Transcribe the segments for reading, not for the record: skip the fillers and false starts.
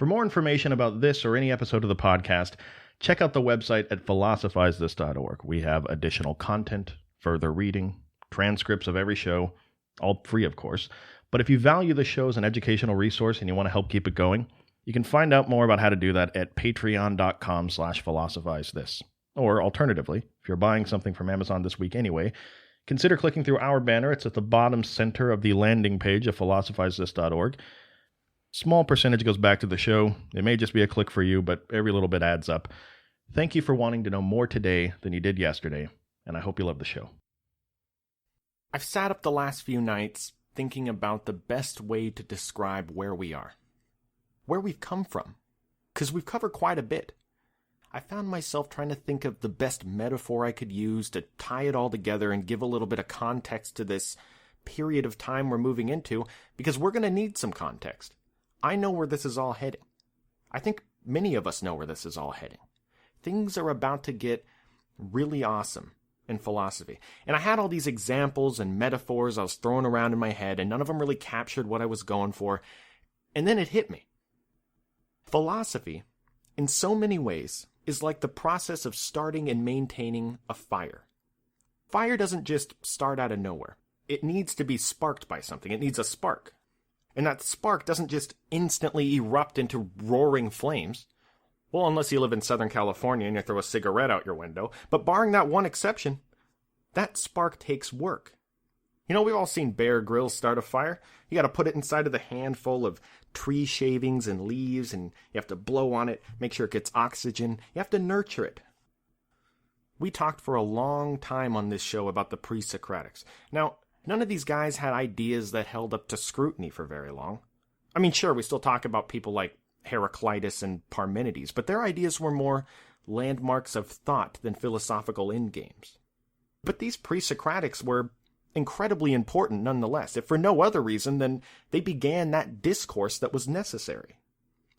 For more information about this or any episode of the podcast, check out the website at philosophizethis.org. We have additional content, further reading, transcripts of every show, all free, of course. But if you value the show as an educational resource and you want to help keep it going, you can find out more about how to do that at patreon.com/philosophizethis. Or alternatively, if you're buying something from Amazon this week anyway, consider clicking through our banner. It's at the bottom center of the landing page of philosophizethis.org. Small percentage goes back to the show. It may just be a click for you, but every little bit adds up. Thank you for wanting to know more today than you did yesterday, and I hope you love the show. I've sat up the last few nights thinking about the best way to describe where we are, where we've come from, because we've covered quite a bit. I found myself trying to think of the best metaphor I could use to tie it all together and give a little bit of context to this period of time we're moving into, because we're going to need some context. I know where this is all heading. I think many of us know where this is all heading. Things are about to get really awesome in philosophy. And I had all these examples and metaphors I was throwing around in my head, and none of them really captured what I was going for. And then it hit me. Philosophy, in so many ways, is like the process of starting and maintaining a fire. Fire doesn't just start out of nowhere. It needs to be sparked by something. It needs a spark. And that spark doesn't just instantly erupt into roaring flames. Well, unless you live in Southern California and you throw a cigarette out your window. But barring that one exception, that spark takes work. You know, we've all seen Bear Grylls start a fire. You got to put it inside of the handful of tree shavings and leaves, and you have to blow on it, make sure it gets oxygen. You have to nurture it. We talked for a long time on this show about the pre-Socratics. Now, none of these guys had ideas that held up to scrutiny for very long. I mean, sure, we still talk about people like Heraclitus and Parmenides, but their ideas were more landmarks of thought than philosophical endgames. But these pre-Socratics were incredibly important nonetheless, if for no other reason than they began that discourse that was necessary.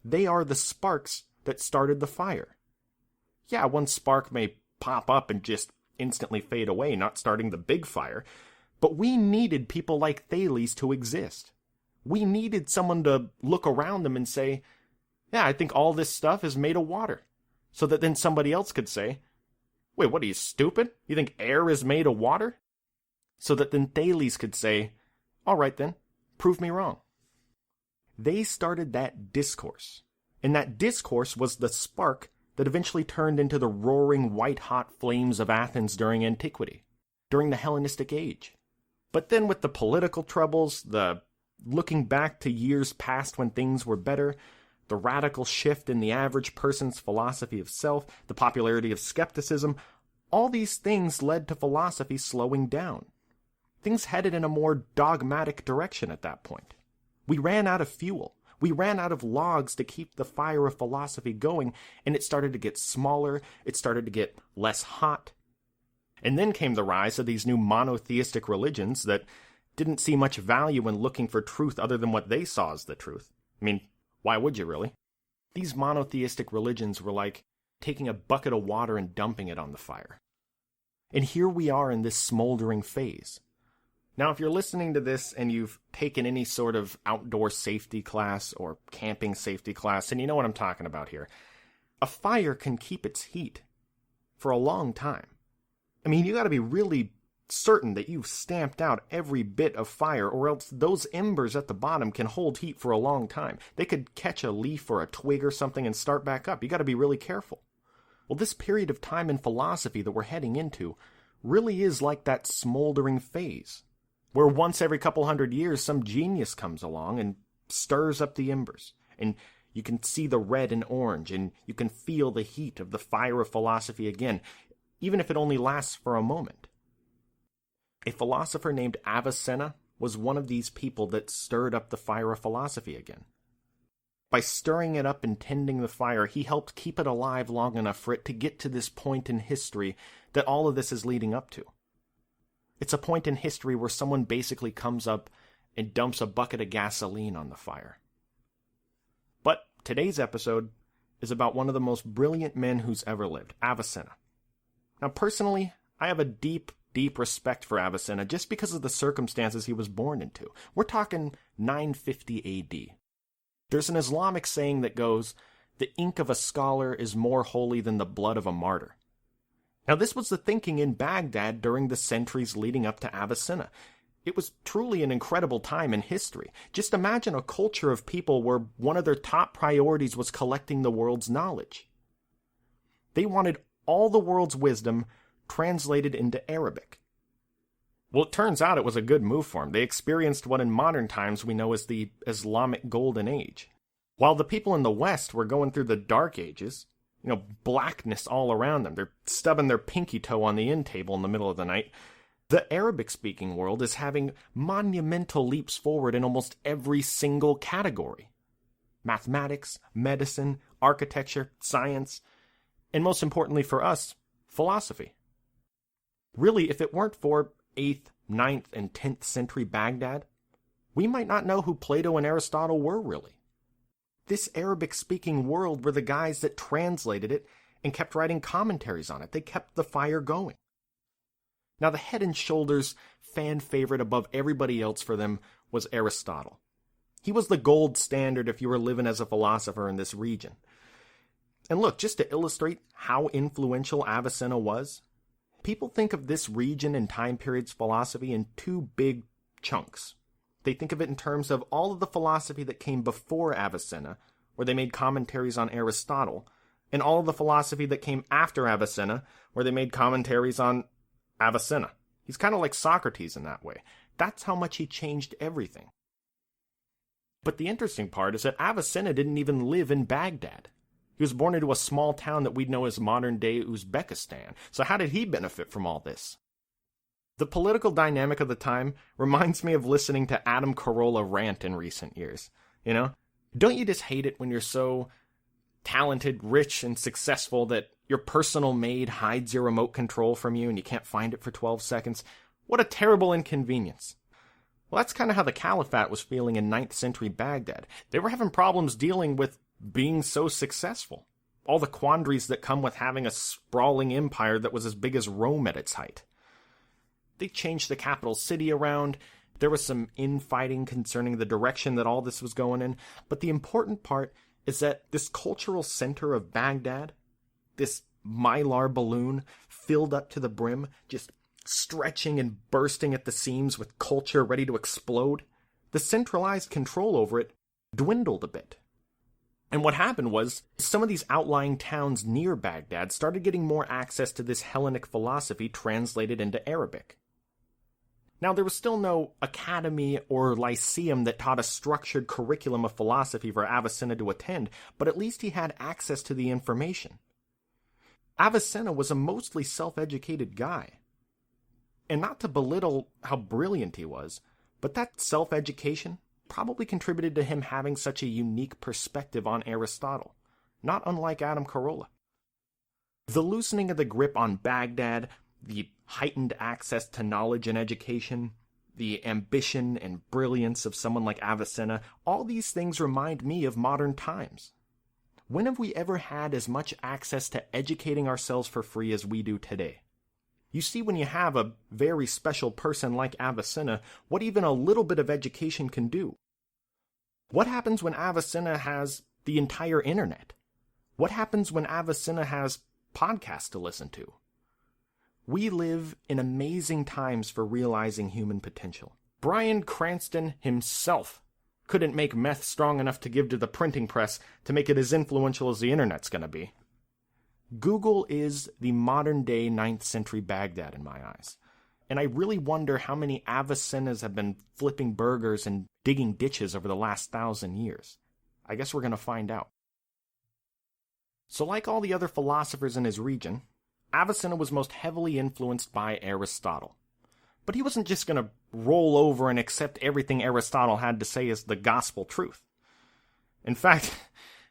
They are the sparks that started the fire. Yeah, one spark may pop up and just instantly fade away, not starting the big fire, but we needed people like Thales to exist. We needed someone to look around them and say, yeah, I think all this stuff is made of water. So that then somebody else could say, wait, what are you, stupid? You think air is made of water? So that then Thales could say, all right then, prove me wrong. They started that discourse. And that discourse was the spark that eventually turned into the roaring white-hot flames of Athens during antiquity, during the Hellenistic age. But then with the political troubles, the looking back to years past when things were better, the radical shift in the average person's philosophy of self, the popularity of skepticism, all these things led to philosophy slowing down. Things headed in a more dogmatic direction at that point. We ran out of fuel. We ran out of logs to keep the fire of philosophy going, and it started to get smaller, it started to get less hot. And then came the rise of these new monotheistic religions that didn't see much value in looking for truth other than what they saw as the truth. I mean, why would you really? These monotheistic religions were like taking a bucket of water and dumping it on the fire. And here we are in this smoldering phase. Now, if you're listening to this and you've taken any sort of outdoor safety class or camping safety class, and you know what I'm talking about here, a fire can keep its heat for a long time. I mean, you got to be really certain that you've stamped out every bit of fire, or else those embers at the bottom can hold heat for a long time. They could catch a leaf or a twig or something and start back up. You got to be really careful. Well, this period of time in philosophy that we're heading into really is like that smoldering phase, where once every couple hundred years some genius comes along and stirs up the embers, and you can see the red and orange, and you can feel the heat of the fire of philosophy again, even if it only lasts for a moment. A philosopher named Avicenna was one of these people that stirred up the fire of philosophy again. By stirring it up and tending the fire, he helped keep it alive long enough for it to get to this point in history that all of this is leading up to. It's a point in history where someone basically comes up and dumps a bucket of gasoline on the fire. But today's episode is about one of the most brilliant men who's ever lived, Avicenna. Now, personally, I have a deep respect for Avicenna just because of the circumstances he was born into. We're talking 950 AD. There's an Islamic saying that goes, "The ink of a scholar is more holy than the blood of a martyr." Now, this was the thinking in Baghdad during the centuries leading up to Avicenna. It was truly an incredible time in history. Just imagine a culture of people where one of their top priorities was collecting the world's knowledge. They wanted all the world's wisdom translated into Arabic. Well, it turns out it was a good move for them. They experienced what in modern times we know as the Islamic Golden Age. While the people in the West were going through the Dark Ages, blackness all around them, they're stubbing their pinky toe on the end table in the middle of the night, the Arabic-speaking world is having monumental leaps forward in almost every single category. Mathematics, medicine, architecture, science, and most importantly for us, philosophy. Really, if it weren't for 8th, 9th, and 10th century Baghdad, we might not know who Plato and Aristotle were really. This Arabic-speaking world were the guys that translated it and kept writing commentaries on it. They kept the fire going. Now, the head and shoulders fan favorite above everybody else for them was Aristotle. He was the gold standard if you were living as a philosopher in this region. And look, just to illustrate how influential Avicenna was, people think of this region and time period's philosophy in two big chunks. They think of it in terms of all of the philosophy that came before Avicenna, where they made commentaries on Aristotle, and all of the philosophy that came after Avicenna, where they made commentaries on Avicenna. He's kind of like Socrates in that way. That's how much he changed everything. But the interesting part is that Avicenna didn't even live in Baghdad. He was born into a small town that we'd know as modern-day Uzbekistan. So how did he benefit from all this? The political dynamic of the time reminds me of listening to Adam Carolla rant in recent years. Don't you just hate it when you're so talented, rich, and successful that your personal maid hides your remote control from you and you can't find it for 12 seconds? What a terrible inconvenience. Well, that's kind of how the Caliphate was feeling in 9th century Baghdad. They were having problems dealing with being so successful. All the quandaries that come with having a sprawling empire that was as big as Rome at its height. They changed the capital city around. There was some infighting concerning the direction that all this was going in. But the important part is that this cultural center of Baghdad, this mylar balloon filled up to the brim, just stretching and bursting at the seams with culture ready to explode, the centralized control over it dwindled a bit. And what happened was, some of these outlying towns near Baghdad started getting more access to this Hellenic philosophy translated into Arabic. Now, there was still no academy or lyceum that taught a structured curriculum of philosophy for Avicenna to attend, but at least he had access to the information. Avicenna was a mostly self-educated guy. And not to belittle how brilliant he was, but that self-education probably contributed to him having such a unique perspective on Aristotle, not unlike Adam Carolla. The loosening of the grip on Baghdad, the heightened access to knowledge and education, the ambition and brilliance of someone like Avicenna, all these things remind me of modern times. When have we ever had as much access to educating ourselves for free as we do today? You see, when you have a very special person like Avicenna, what even a little bit of education can do. What happens when Avicenna has the entire internet? What happens when Avicenna has podcasts to listen to? We live in amazing times for realizing human potential. Bryan Cranston himself couldn't make meth strong enough to give to the printing press to make it as influential as the internet's going to be. Google is the modern-day 9th century Baghdad in my eyes. And I really wonder how many Avicennas have been flipping burgers and digging ditches over the last 1,000 years. I guess we're going to find out. So like all the other philosophers in his region, Avicenna was most heavily influenced by Aristotle. But he wasn't just going to roll over and accept everything Aristotle had to say as the gospel truth. In fact,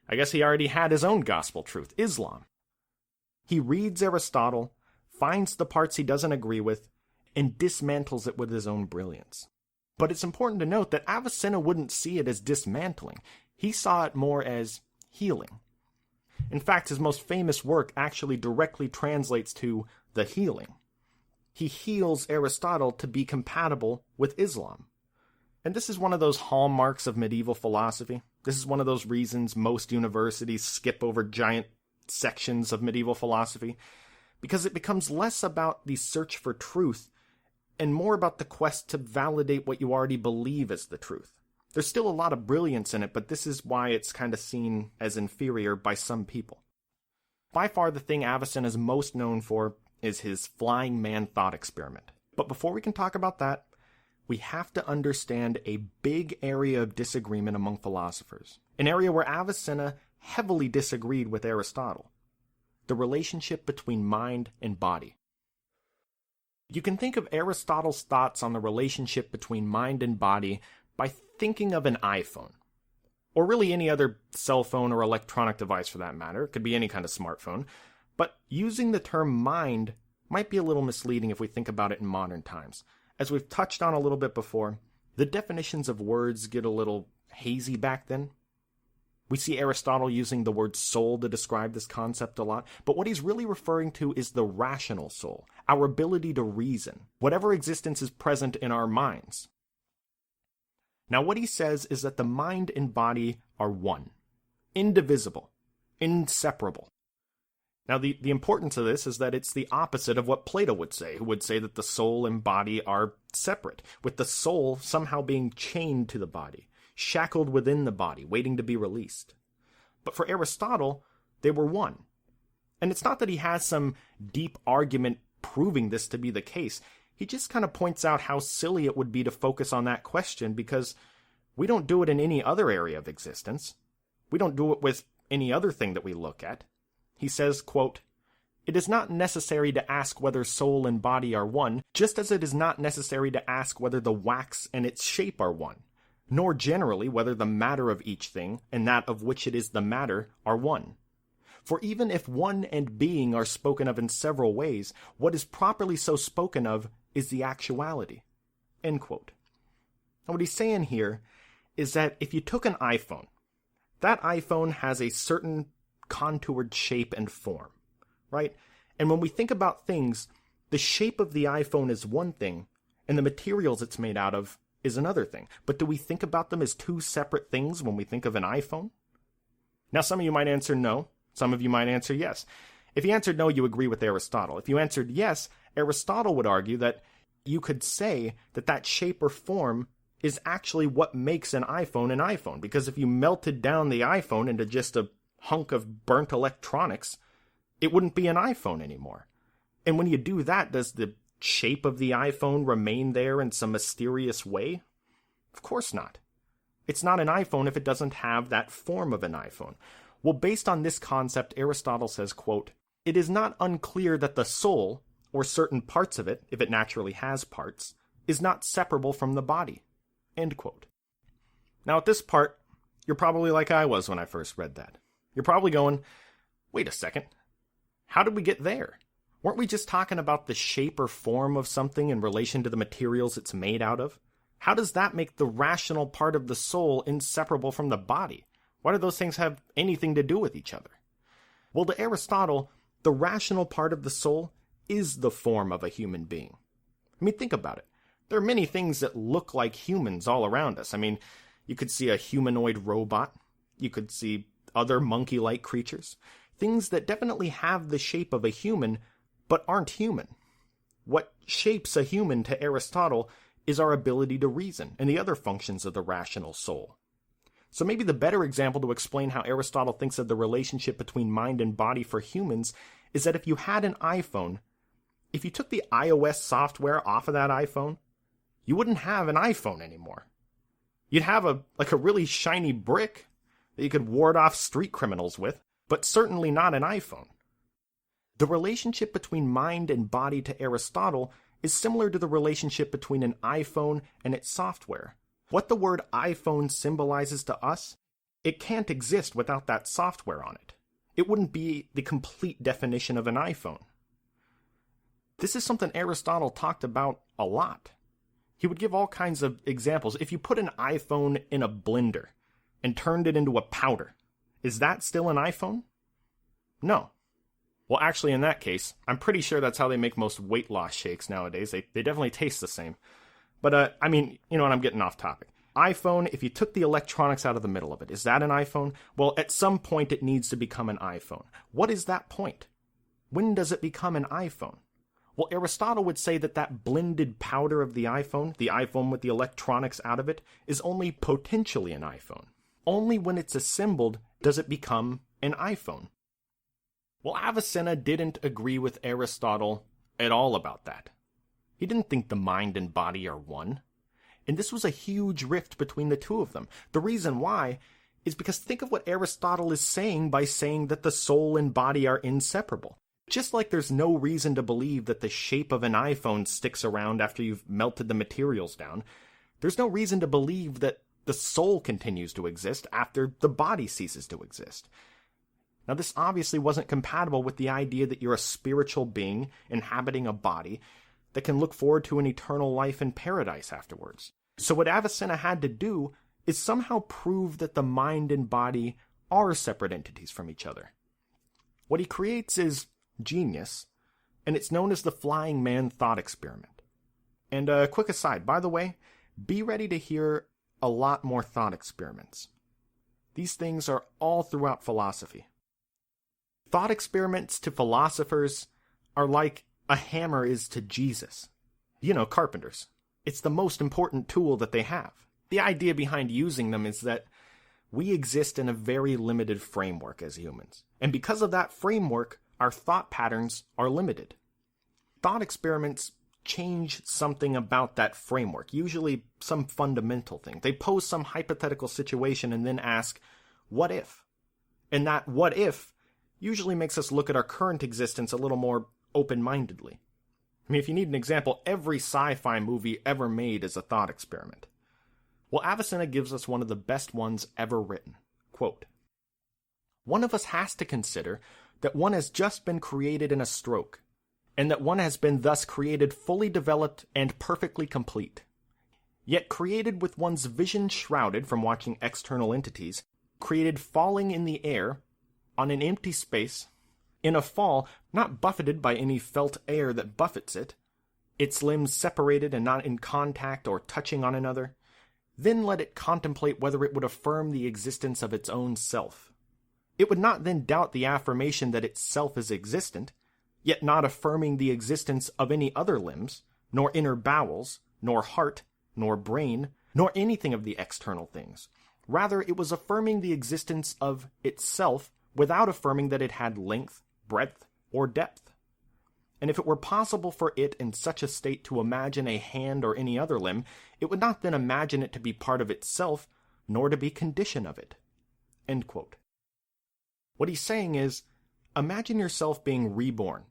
I guess he already had his own gospel truth, Islam. He reads Aristotle, finds the parts he doesn't agree with, and dismantles it with his own brilliance. But it's important to note that Avicenna wouldn't see it as dismantling. He saw it more as healing. In fact, his most famous work actually directly translates to the healing. He heals Aristotle to be compatible with Islam. And this is one of those hallmarks of medieval philosophy. This is one of those reasons most universities skip over giant sections of medieval philosophy, because it becomes less about the search for truth and more about the quest to validate what you already believe as the truth. There's still a lot of brilliance in it, but this is why it's kind of seen as inferior by some people. By far, the thing Avicenna is most known for is his flying man thought experiment. But before we can talk about that, we have to understand a big area of disagreement among philosophers, an area where Avicenna heavily disagreed with Aristotle: the relationship between mind and body. You can think of Aristotle's thoughts on the relationship between mind and body by thinking of an iPhone, or really any other cell phone or electronic device for that matter. It could be any kind of smartphone, but using the term mind might be a little misleading if we think about it in modern times. As we've touched on a little bit before, the definitions of words get a little hazy back then. We see Aristotle using the word soul to describe this concept a lot, but what he's really referring to is the rational soul, our ability to reason, whatever existence is present in our minds. Now, what he says is that the mind and body are one, indivisible, inseparable. Now, the importance of this is that it's the opposite of what Plato would say, who would say that the soul and body are separate, with the soul somehow being chained to the body, shackled within the body, waiting to be released. But for Aristotle, they were one. And it's not that he has some deep argument proving this to be the case. He just kind of points out how silly it would be to focus on that question, because we don't do it in any other area of existence. We don't do it with any other thing that we look at. He says, quote, "It is not necessary to ask whether soul and body are one, just as it is not necessary to ask whether the wax and its shape are one, nor generally whether the matter of each thing and that of which it is the matter are one. For even if one and being are spoken of in several ways, what is properly so spoken of is the actuality." End quote. Now, what he's saying here is that if you took an iPhone, that iPhone has a certain contoured shape and form, right? And when we think about things, the shape of the iPhone is one thing, and the materials it's made out of is another thing. But do we think about them as two separate things when we think of an iPhone? Now, some of you might answer no. Some of you might answer yes. If you answered no, you agree with Aristotle. If you answered yes, Aristotle would argue that you could say that that shape or form is actually what makes an iPhone, because if you melted down the iPhone into just a hunk of burnt electronics, it wouldn't be an iPhone anymore. And when you do that, does the shape of the iPhone remain there in some mysterious way? Of course not. It's not an iPhone if it doesn't have that form of an iPhone. Well, based on this concept, Aristotle says, quote, "It is not unclear that the soul, or certain parts of it, if it naturally has parts, is not separable from the body." End quote. Now, at this part, you're probably like I was when I first read that. You're probably going, wait a second, how did we get there? Weren't we just talking about the shape or form of something in relation to the materials it's made out of? How does that make the rational part of the soul inseparable from the body? Why do those things have anything to do with each other? Well, to Aristotle, the rational part of the soul is the form of a human being. I mean, think about it. There are many things that look like humans all around us. I mean, you could see a humanoid robot. You could see other monkey-like creatures. Things that definitely have the shape of a human, but aren't human. What shapes a human to Aristotle is our ability to reason and the other functions of the rational soul. So maybe the better example to explain how Aristotle thinks of the relationship between mind and body for humans is that if you had an iPhone, if you took the iOS software off of that iPhone, you wouldn't have an iPhone anymore. You'd have a really shiny brick that you could ward off street criminals with, but certainly not an iPhone. The relationship between mind and body to Aristotle is similar to the relationship between an iPhone and its software. What the word iPhone symbolizes to us, it can't exist without that software on it. It wouldn't be the complete definition of an iPhone. This is something Aristotle talked about a lot. He would give all kinds of examples. If you put an iPhone in a blender and turned it into a powder, is that still an iPhone? No. Well, actually, in that case, I'm pretty sure that's how they make most weight loss shakes nowadays. They definitely taste the same. But, I'm getting off topic. iPhone, if you took the electronics out of the middle of it, is that an iPhone? Well, at some point it needs to become an iPhone. What is that point? When does it become an iPhone? Well, Aristotle would say that that blended powder of the iPhone with the electronics out of it, is only potentially an iPhone. Only when it's assembled does it become an iPhone. Well, Avicenna didn't agree with Aristotle at all about that. He didn't think the mind and body are one. And this was a huge rift between the two of them. The reason why is because think of what Aristotle is saying by saying that the soul and body are inseparable. Just like there's no reason to believe that the shape of an iPhone sticks around after you've melted the materials down, there's no reason to believe that the soul continues to exist after the body ceases to exist. Now, this obviously wasn't compatible with the idea that you're a spiritual being inhabiting a body that can look forward to an eternal life in paradise afterwards. So what Avicenna had to do is somehow prove that the mind and body are separate entities from each other. What he creates is genius, and it's known as the Flying Man thought experiment. And a quick aside, by the way, be ready to hear a lot more thought experiments. These things are all throughout philosophy. Thought experiments to philosophers are like a hammer is to Jesus. You know, carpenters. It's the most important tool that they have. The idea behind using them is that we exist in a very limited framework as humans. And because of that framework, our thought patterns are limited. Thought experiments change something about that framework, usually some fundamental thing. They pose some hypothetical situation and then ask, what if? And that what if usually makes us look at our current existence a little more open-mindedly. I mean, if you need an example, every sci-fi movie ever made is a thought experiment. Well, Avicenna gives us one of the best ones ever written. Quote, "One of us has to consider that one has just been created in a stroke, and that one has been thus created fully developed and perfectly complete. Yet created with one's vision shrouded from watching external entities, created falling in the air, on an empty space, in a fall, not buffeted by any felt air that buffets it, its limbs separated and not in contact or touching on another, then let it contemplate whether it would affirm the existence of its own self. It would not then doubt the affirmation that its self is existent, yet not affirming the existence of any other limbs, nor inner bowels, nor heart, nor brain, nor anything of the external things. Rather, it was affirming the existence of itself without affirming that it had length, breadth, or depth. And if it were possible for it in such a state to imagine a hand or any other limb, it would not then imagine it to be part of itself, nor to be condition of it." End quote. What he's saying is, imagine yourself being reborn,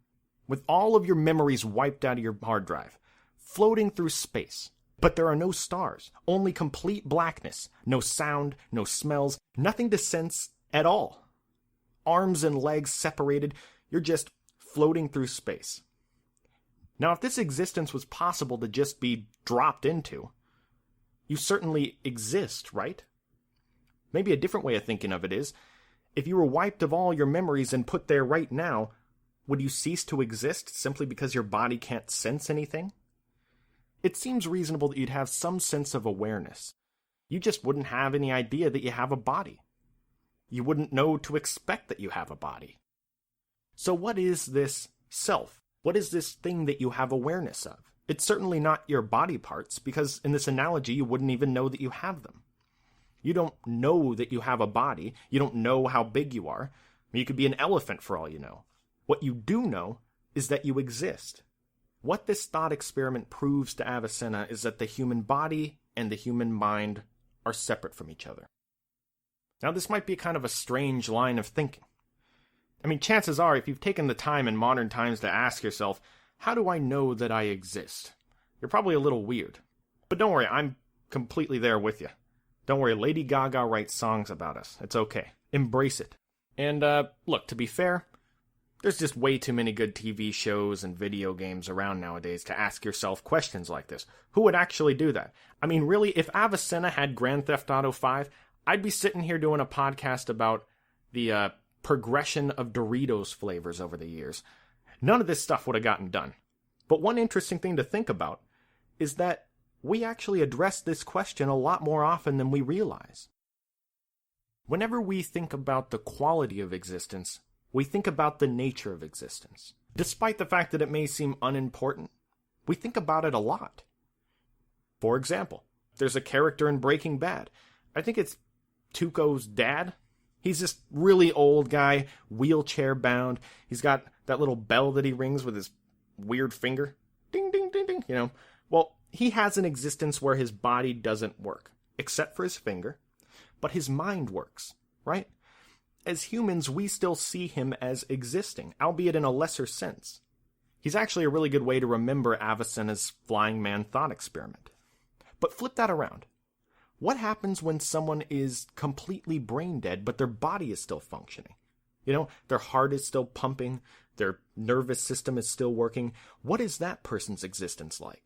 with all of your memories wiped out of your hard drive, floating through space. But there are no stars, only complete blackness, no sound, no smells, nothing to sense at all. Arms and legs separated, you're just floating through space. Now, if this existence was possible to just be dropped into, you certainly exist, right? Maybe a different way of thinking of it is, if you were wiped of all your memories and put there right now, would you cease to exist simply because your body can't sense anything? It seems reasonable that you'd have some sense of awareness. You just wouldn't have any idea that you have a body. You wouldn't know to expect that you have a body. So what is this self? What is this thing that you have awareness of? It's certainly not your body parts, because in this analogy you wouldn't even know that you have them. You don't know that you have a body. You don't know how big you are. You could be an elephant for all you know. What you do know is that you exist. What this thought experiment proves to Avicenna is that the human body and the human mind are separate from each other. Now, this might be kind of a strange line of thinking. I mean, chances are, if you've taken the time in modern times to ask yourself, how do I know that I exist? You're probably a little weird. But don't worry, I'm completely there with you. Don't worry, Lady Gaga writes songs about us. It's okay. Embrace it. And, look, to be fair, there's just way too many good TV shows and video games around nowadays to ask yourself questions like this. Who would actually do that? I mean, really, if Avicenna had Grand Theft Auto 5, I'd be sitting here doing a podcast about the progression of Doritos flavors over the years. None of this stuff would have gotten done. But one interesting thing to think about is that we actually address this question a lot more often than we realize. Whenever we think about the quality of existence, we think about the nature of existence. Despite the fact that it may seem unimportant, we think about it a lot. For example, there's a character in Breaking Bad. I think it's Tuco's dad. He's this really old guy, wheelchair bound. He's got that little bell that he rings with his weird finger. Ding, ding, ding, ding, Well, he has an existence where his body doesn't work, except for his finger, but his mind works, right? As humans, we still see him as existing, albeit in a lesser sense. He's actually a really good way to remember Avicenna's flying man thought experiment. But flip that around. What happens when someone is completely brain dead, but their body is still functioning? Their heart is still pumping, their nervous system is still working. What is that person's existence like?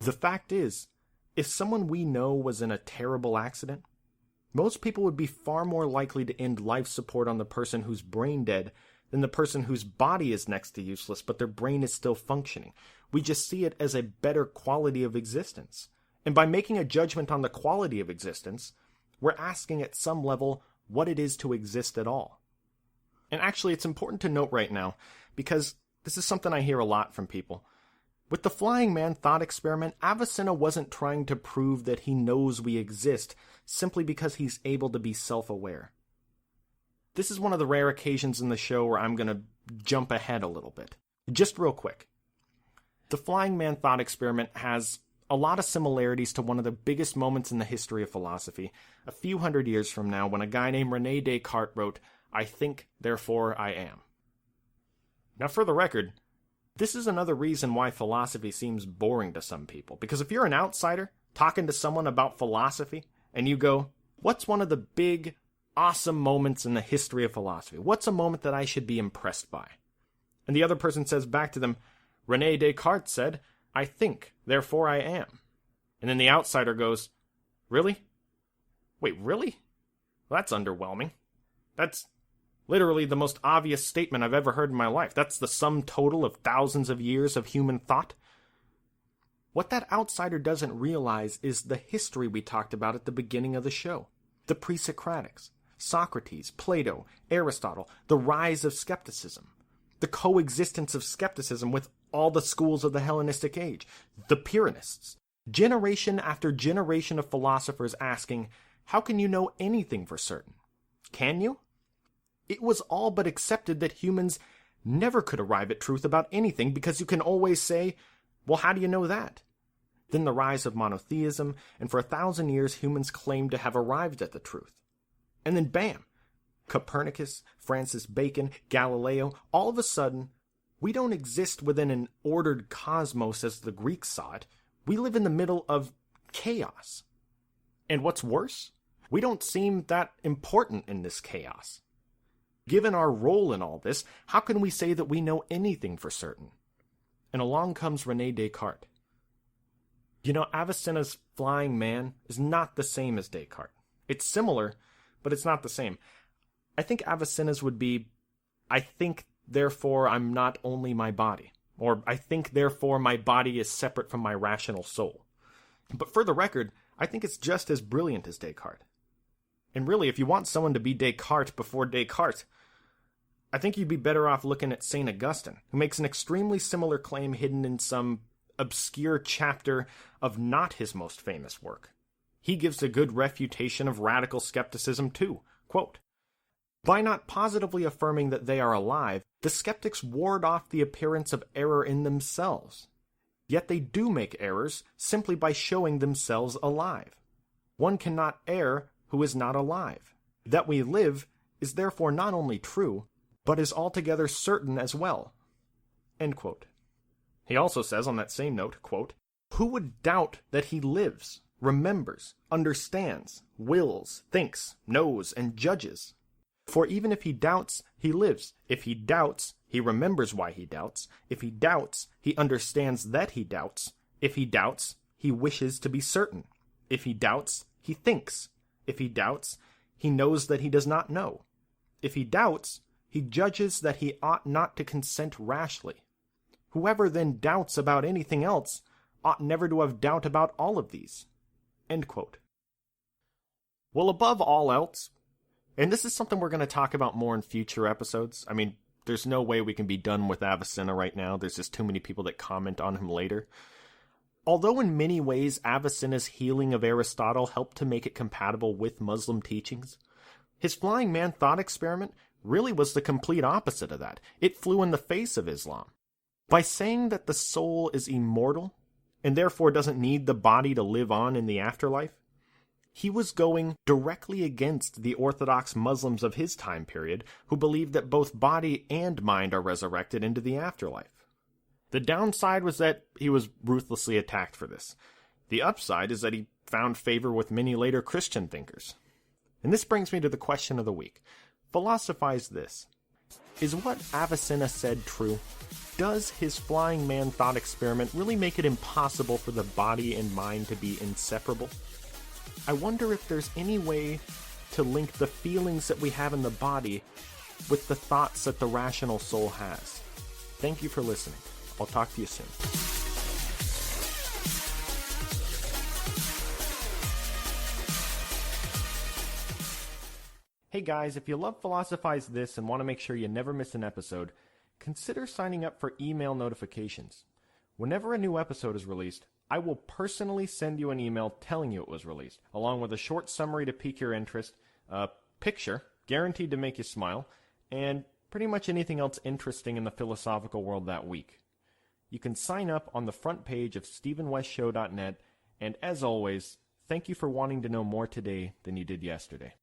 The fact is, if someone we know was in a terrible accident, most people would be far more likely to end life support on the person who's brain dead than the person whose body is next to useless, but their brain is still functioning. We just see it as a better quality of existence. And by making a judgment on the quality of existence, we're asking at some level what it is to exist at all. And actually, it's important to note right now, because this is something I hear a lot from people. With the flying man thought experiment, Avicenna wasn't trying to prove that he knows we exist simply because he's able to be self-aware. This is one of the rare occasions in the show where I'm going to jump ahead a little bit. Just real quick. The flying man thought experiment has a lot of similarities to one of the biggest moments in the history of philosophy, a few hundred years from now, when a guy named René Descartes wrote, "I think, therefore I am." Now, for the record, this is another reason why philosophy seems boring to some people, because if you're an outsider talking to someone about philosophy, and you go, what's one of the big, awesome moments in the history of philosophy? What's a moment that I should be impressed by? And the other person says back to them, René Descartes said, "I think, therefore I am." And then the outsider goes, "Really? Wait, really? Well, that's underwhelming. That's literally the most obvious statement I've ever heard in my life. That's the sum total of thousands of years of human thought." What that outsider doesn't realize is the history we talked about at the beginning of the show. The pre-Socratics, Socrates, Plato, Aristotle, the rise of skepticism, the coexistence of skepticism with all the schools of the Hellenistic age, the Pyrrhonists, generation after generation of philosophers asking, how can you know anything for certain? Can you? It was all but accepted that humans never could arrive at truth about anything because you can always say, well, how do you know that? Then the rise of monotheism, and for 1,000 years humans claimed to have arrived at the truth. And then bam! Copernicus, Francis Bacon, Galileo, all of a sudden, we don't exist within an ordered cosmos as the Greeks saw it. We live in the middle of chaos. And what's worse, we don't seem that important in this chaos. Given our role in all this, how can we say that we know anything for certain? And along comes René Descartes. Avicenna's flying man is not the same as Descartes. It's similar, but it's not the same. I think Avicenna's would be, I think, therefore I'm not only my body. Or I think, therefore my body is separate from my rational soul. But for the record, I think it's just as brilliant as Descartes. And really, if you want someone to be Descartes before Descartes, I think you'd be better off looking at St. Augustine, who makes an extremely similar claim hidden in some obscure chapter of not his most famous work. He gives a good refutation of radical skepticism too. Quote, "By not positively affirming that they are alive, the skeptics ward off the appearance of error in themselves. Yet they do make errors simply by showing themselves alive. One cannot err who is not alive. That we live is therefore not only true, but is altogether certain as well." End quote. He also says on that same note, quote, "Who would doubt that he lives, remembers, understands, wills, thinks, knows, and judges? For even if he doubts, he lives. If he doubts, he remembers why he doubts. If he doubts, he understands that he doubts. If he doubts, he wishes to be certain. If he doubts, he thinks. If he doubts, he knows that he does not know. If he doubts, he judges that he ought not to consent rashly. Whoever then doubts about anything else ought never to have doubt about all of these. End quote. Well, above all else, and this is something we're going to talk about more in future episodes. I mean, there's no way we can be done with Avicenna right now. There's just too many people that comment on him later. Although in many ways Avicenna's healing of Aristotle helped to make it compatible with Muslim teachings, his flying man thought experiment really was the complete opposite of that. It flew in the face of Islam. By saying that the soul is immortal, and therefore doesn't need the body to live on in the afterlife, he was going directly against the Orthodox Muslims of his time period, who believed that both body and mind are resurrected into the afterlife. The downside was that he was ruthlessly attacked for this. The upside is that he found favor with many later Christian thinkers. And this brings me to the question of the week. Philosophize this. Is what Avicenna said true? Does his flying man thought experiment really make it impossible for the body and mind to be inseparable? I wonder if there's any way to link the feelings that we have in the body with the thoughts that the rational soul has. Thank you for listening. I'll talk to you soon. Hey guys, if you love Philosophize This and want to make sure you never miss an episode, consider signing up for email notifications. Whenever a new episode is released, I will personally send you an email telling you it was released, along with a short summary to pique your interest, a picture, guaranteed to make you smile, and pretty much anything else interesting in the philosophical world that week. You can sign up on the front page of StephenWestShow.net, and as always, thank you for wanting to know more today than you did yesterday.